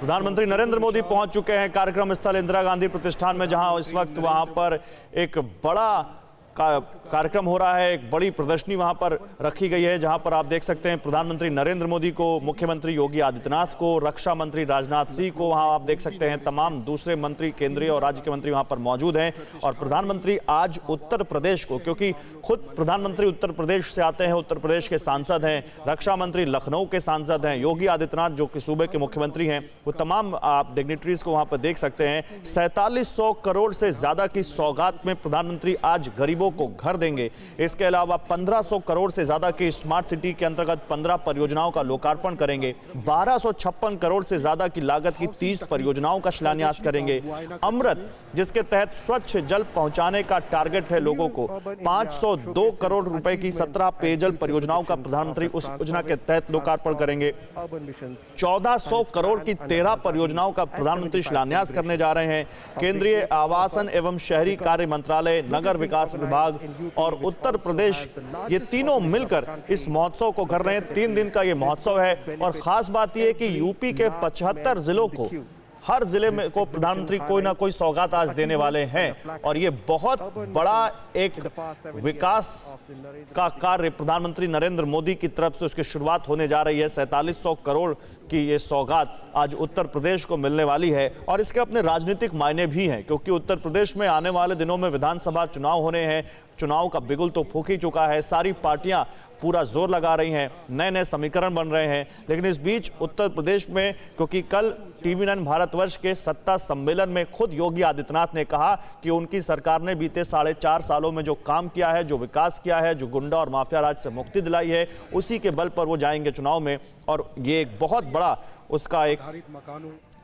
प्रधानमंत्री नरेंद्र मोदी पहुंच चुके हैं कार्यक्रम स्थल इंदिरा गांधी प्रतिष्ठान में, जहां इस वक्त वहां पर एक बड़ा कार्यक्रम हो रहा है। एक बड़ी प्रदर्शनी वहां पर रखी गई है, जहां पर आप देख सकते हैं प्रधानमंत्री नरेंद्र मोदी को, मुख्यमंत्री योगी आदित्यनाथ को, रक्षा मंत्री राजनाथ सिंह को, वहां आप देख सकते हैं तमाम दूसरे मंत्री, केंद्रीय और राज्य के मंत्री वहां पर मौजूद हैं। और प्रधानमंत्री आज उत्तर प्रदेश को, क्योंकि खुद प्रधानमंत्री उत्तर प्रदेश से आते हैं, उत्तर प्रदेश के सांसद हैं, रक्षा मंत्री लखनऊ के सांसद हैं, योगी आदित्यनाथ जो कि सूबे के मुख्यमंत्री हैं, वो तमाम आप डिग्निटरीज को वहां पर देख सकते हैं। 4700 करोड़ से ज्यादा की सौगात में प्रधानमंत्री आज गरीबों को घर देंगे। इसके अलावा 1500 करोड़ से ज्यादा की स्मार्ट सिटी के अंतर्गत 15 परियोजनाओं का लोकार्पण करेंगे। 1256 करोड़ से ज्यादा की लागत की 30 परियोजनाओं का शिलान्यास करेंगे। अमृत, जिसके तहत स्वच्छ जल पहुंचाने का टारगेट है लोगों को, 502 करोड़ रुपए की 17 पेयजल परियोजनाओं का प्रधानमंत्री उस योजना के तहत लोकार्पण करेंगे। 1400 करोड़ की 13 परियोजनाओं का प्रधानमंत्री शिलान्यास करने जा रहे हैं। केंद्रीय आवासन एवं शहरी कार्य मंत्रालय, नगर विकास विभाग और उत्तर प्रदेश, ये तीनों मिलकर इस महोत्सव को कर रहे हैं। 3 दिन का ये महोत्सव है और खास बात यह है कि यूपी के 75 जिलों को, हर जिले में को प्रधानमंत्री कोई ना कोई सौगात आज देने वाले हैं। और ये बहुत बड़ा एक विकास का कार्य प्रधानमंत्री नरेंद्र मोदी की तरफ से उसकी शुरुआत होने जा रही है। 4700 करोड़ की ये सौगात आज उत्तर प्रदेश को मिलने वाली है और इसके अपने राजनीतिक मायने भी हैं, क्योंकि उत्तर प्रदेश में आने वाले दिनों में विधानसभा चुनाव होने हैं। चुनाव का बिगुल तो फूंक ही चुका है, सारी पार्टियां पूरा जोर लगा रही हैं, नए नए समीकरण बन रहे हैं। लेकिन इस बीच उत्तर प्रदेश में, क्योंकि कल TV9 भारतवर्ष के सत्ता सम्मेलन में खुद योगी आदित्यनाथ ने कहा कि उनकी सरकार ने बीते 4.5 सालों में जो काम किया है, जो विकास किया है, जो गुंडा और माफिया राज से मुक्ति दिलाई है, उसी के बल पर वो जाएंगे चुनाव में। और ये एक बहुत बड़ा उसका एक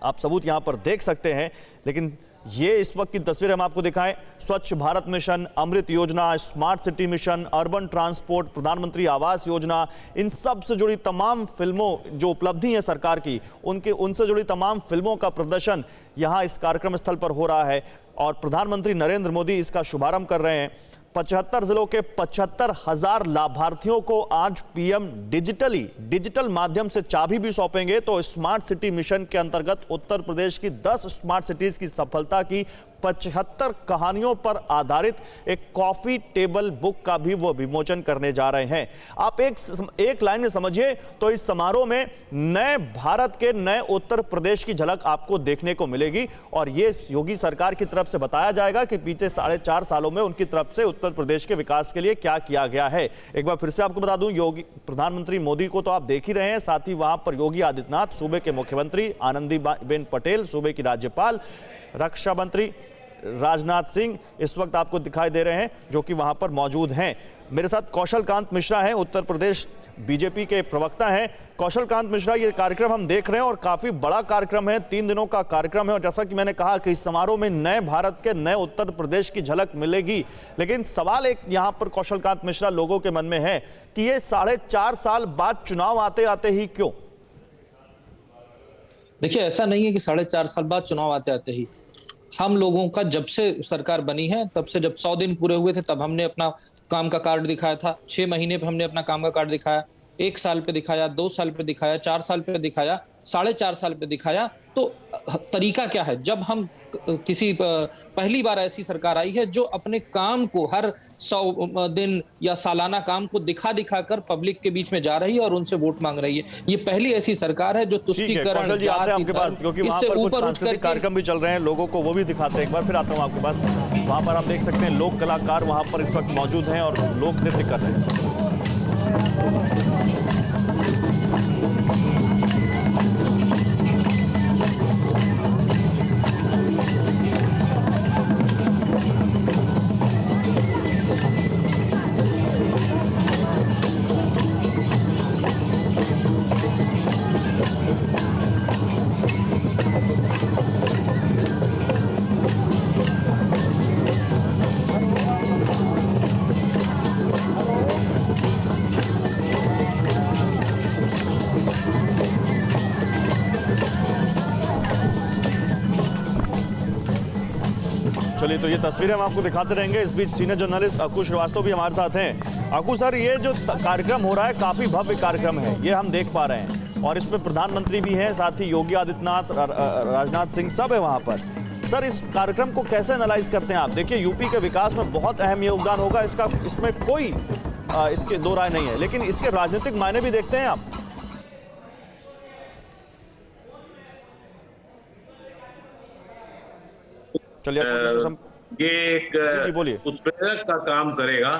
आप सबूत यहां पर देख सकते हैं। लेकिन ये इस वक्त की तस्वीर हम आपको दिखाएं। स्वच्छ भारत मिशन, अमृत योजना, smart city mission, urban transport, प्रधानमंत्री आवास योजना, इन सब से जुड़ी तमाम फिल्मों जो उपलब्धि है सरकार की, उनसे जुड़ी तमाम फिल्मों का प्रदर्शन यहाँ इस कार्यक्रम स्थल पर हो रहा है और प्रधानमंत्री नरेंद्र मोदी इसका शुभारंभ कर रहे हैं। 75 जिलों के 75,000 लाभार्थियों को आज पीएम डिजिटल माध्यम से चाबी भी सौंपेंगे। तो स्मार्ट सिटी मिशन के अंतर्गत उत्तर प्रदेश की 10 स्मार्ट सिटीज की सफलता की 75 कहानियों पर आधारित एक कॉफी टेबल बुक का भी वो विमोचन करने जा रहे हैं। आप एक लाइन में समझिए तो इस समारोह में नए भारत के, नए उत्तर प्रदेश की झलक आपको देखने को मिलेगी और ये योगी सरकार की तरफ से बताया जाएगा कि बीते 4.5 सालों में उनकी तरफ से उत्तर प्रदेश के विकास के लिए क्या किया गया है। एक बार फिर से आपको बता दूं, योगी प्रधानमंत्री मोदी को तो आप देख ही रहे हैं, साथ ही वहां पर योगी आदित्यनाथ, सूबे के मुख्यमंत्री आनंदीबेन पटेल, सूबे की राज्यपाल, रक्षा मंत्री राजनाथ सिंह इस वक्त आपको दिखाई दे रहे हैं जो कि वहां पर मौजूद हैं। मेरे साथ कौशल कांत मिश्रा हैं, उत्तर प्रदेश बीजेपी के प्रवक्ता हैं। कौशल कांत मिश्रा, ये कार्यक्रम हम देख रहे हैं और काफी बड़ा कार्यक्रम है, 3 दिनों का कार्यक्रम है और जैसा कि मैंने कहा कि इस समारोह में नए भारत के, नए उत्तर प्रदेश की झलक मिलेगी। लेकिन सवाल एक यहां पर कौशल कांत मिश्रा लोगों के मन में है कि ये 4.5 साल बाद चुनाव आते आते ही क्यों? देखिए, ऐसा नहीं है कि 4.5 साल बाद चुनाव आते आते ही। हम लोगों का जब से सरकार बनी है, तब से जब 100 दिन पूरे हुए थे तब हमने अपना काम का कार्ड दिखाया था। 6 महीने पे हमने अपना काम का कार्ड दिखाया, 1 साल पे दिखाया, 2 साल पे दिखाया, 4 साल पे दिखाया, 4.5 साल पे दिखाया। तो तरीका क्या है? जब हम किसी पहली बार ऐसी सरकार आई है जो अपने काम को हर 100 दिन या सालाना काम को दिखा कर पब्लिक के बीच में जा रही है और उनसे वोट मांग रही है। ये पहली ऐसी सरकार है जो तुष्टीकरण, इससे ऊपर उठकर कार्यक्रम भी चल रहे हैं, लोगों को वो भी दिखाते हैं। एक बार फिर आता हूं आपके पास। वहां पर आप देख सकते हैं लोक कलाकार वहां पर इस वक्त मौजूद हैं और लोक नृत्य कर रहे हैं। चलिए, तो ये तस्वीरें हम आपको दिखाते रहेंगे। इस बीच सीनियर जर्नलिस्ट अक्कू श्रीवास्तव भी हमारे साथ हैं। अक्कू सर, ये जो कार्यक्रम हो रहा है काफी भव्य कार्यक्रम है, ये हम देख पा रहे हैं। और इसमें प्रधानमंत्री भी हैं, साथ ही योगी आदित्यनाथ, राजनाथ सिंह सब है वहां पर। सर, इस कार्यक्रम को कैसे एनालाइज करते हैं आप? देखिए, यूपी के विकास में बहुत अहम योगदान होगा इसका, इसमें कोई इसके दो राय नहीं है, लेकिन इसके राजनीतिक मायने भी देखते हैं आप? चलिए ये एक उत्प्रेरक का काम करेगा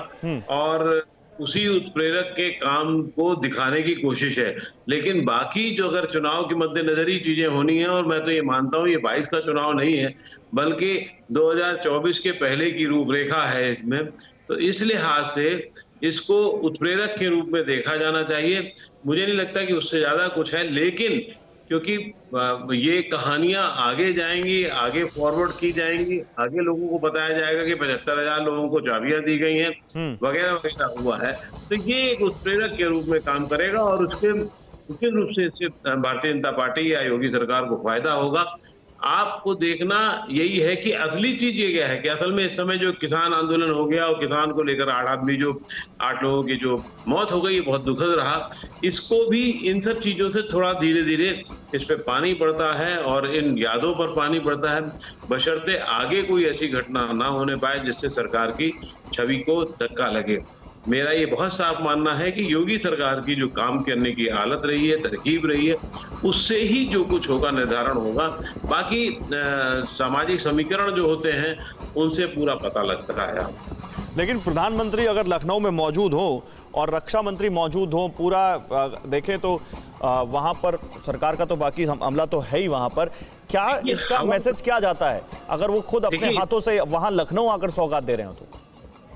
और उसी उत्प्रेरक के काम को दिखाने की कोशिश है। लेकिन बाकी जो अगर चुनाव के मद्देनजर ही चीजें होनी है, और मैं तो ये मानता हूँ ये 22 का चुनाव नहीं है बल्कि 2024 के पहले की रूपरेखा है इसमें, तो इस लिहाज से इसको उत्प्रेरक के रूप में देखा जाना चाहिए। मुझे नहीं लगता कि उससे ज्यादा कुछ है, लेकिन क्योंकि ये कहानियां आगे जाएंगी, आगे फॉरवर्ड की जाएंगी, आगे लोगों को बताया जाएगा कि 75,000 लोगों को चाबियां दी गई हैं वगैरह वगैरह हुआ है, तो ये एक उत्प्रेरक के रूप में काम करेगा और उसके निश्चित रूप से इससे भारतीय जनता पार्टी या योगी सरकार को फायदा होगा। आपको देखना यही है कि असली चीज ये क्या है कि असल में इस समय जो किसान आंदोलन हो गया और किसान को लेकर 8 लोगों की जो मौत हो गई, ये बहुत दुखद रहा। इसको भी इन सब चीजों से थोड़ा धीरे धीरे इस पे पानी पड़ता है और इन यादों पर पानी पड़ता है, बशर्ते आगे कोई ऐसी घटना ना होने पाए जिससे सरकार की छवि को धक्का लगे। मेरा ये बहुत साफ मानना है कि योगी सरकार की जो काम करने की हालत रही है, तरकीब रही है, उससे ही जो कुछ होगा निर्धारण होगा। बाकी सामाजिक समीकरण जो होते हैं उनसे पूरा पता लगता है। लेकिन प्रधानमंत्री अगर लखनऊ में मौजूद हो और रक्षा मंत्री मौजूद हो, पूरा देखें तो वहां पर सरकार का तो बाकी अमला तो है ही वहां पर, क्या इसका मैसेज क्या जाता है अगर वो खुद अपने हाथों से वहां लखनऊ आकर सौगात दे रहे हो? तो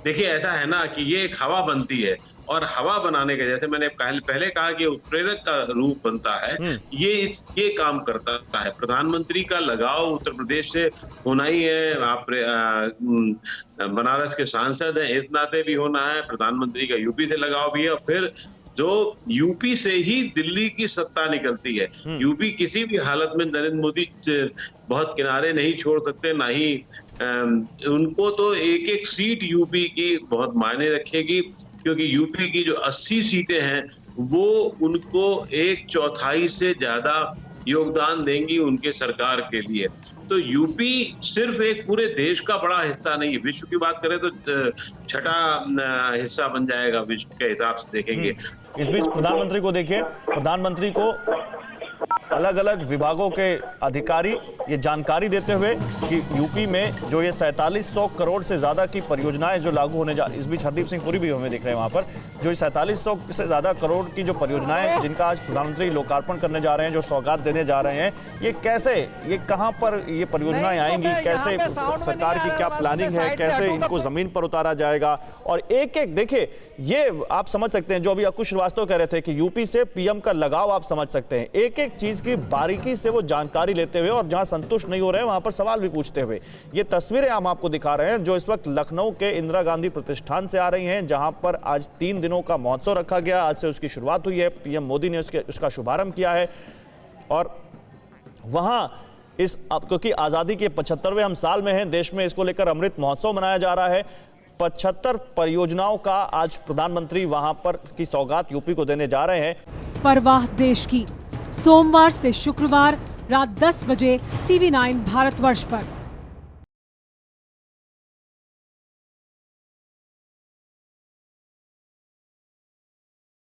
देखिए, ऐसा है ना कि ये एक हवा बनती है और हवा बनाने के, जैसे मैंने पहले कहा कि उत्प्रेरक का रूप बनता है, ये काम करता है। प्रधानमंत्री का लगाव उत्तर प्रदेश से होना ही है, आप बनारस के सांसद हैं, इस नाते भी होना है। प्रधानमंत्री का यूपी से लगाव भी है और फिर जो यूपी से ही दिल्ली की सत्ता निकलती है। यूपी किसी भी हालत में नरेंद्र मोदी बहुत किनारे नहीं छोड़ सकते, ना ही उनको तो एक एक सीट यूपी की बहुत मायने रखेगी, क्योंकि यूपी की जो 80 सीटें हैं वो उनको 1/4 से ज्यादा योगदान देंगी उनके सरकार के लिए। तो यूपी सिर्फ एक पूरे देश का बड़ा हिस्सा नहीं है, विश्व की बात करें तो 6ठा हिस्सा बन जाएगा विश्व के हिसाब से देखेंगे। इस बीच प्रधानमंत्री को देखिए, प्रधानमंत्री को अलग अलग विभागों के अधिकारी ये जानकारी देते हुए कि यूपी में जो ये 4700 करोड़ से ज्यादा की परियोजनाएं जो लागू होने जा, इस बीच हरदीप सिंह पुरी भी हमें दिख रहे हैं वहां पर, जो 4700 से ज्यादा करोड़ की जो परियोजनाएं जिनका आज प्रधानमंत्री लोकार्पण करने जा रहे हैं, जो सौगात देने जा रहे हैं, ये कैसे, ये कहां पर ये परियोजनाएं आएंगी, कैसे सरकार की क्या प्लानिंग है, कैसे इनको जमीन पर उतारा जाएगा, और एक एक देखिए, ये आप समझ सकते हैं जो अभी अकुश श्रीवास्तव कह रहे थे कि यूपी से पीएम का लगाव आप समझ सकते हैं, एक एक चीज की बारीकी से वो जानकारी लेते हुए और जहां संतुष्ट नहीं हो रहे हैं वहां पर सवाल भी पूछते हुए। ये तस्वीरें हम आपको दिखा रहे हैं जो इस वक्त लखनऊ के इंदिरा गांधी प्रतिष्ठान से आ रही हैं, जहां पर आज 3 दिनों का महोत्सव रखा गया। आज से उसकी शुरुआत हुई है, पीएम मोदी ने उसका शुभारंभ किया है और वहां इस, क्योंकि आजादी के 75वें हम साल में हैं, देश में इसको लेकर अमृत महोत्सव मनाया जा रहा है। 75 परियोजनाओं का आज प्रधानमंत्री वहां पर की सौगात यूपी को देने जा रहे हैं। परवाह देश की, सोमवार से शुक्रवार रात 10 बजे TV9 भारतवर्ष पर।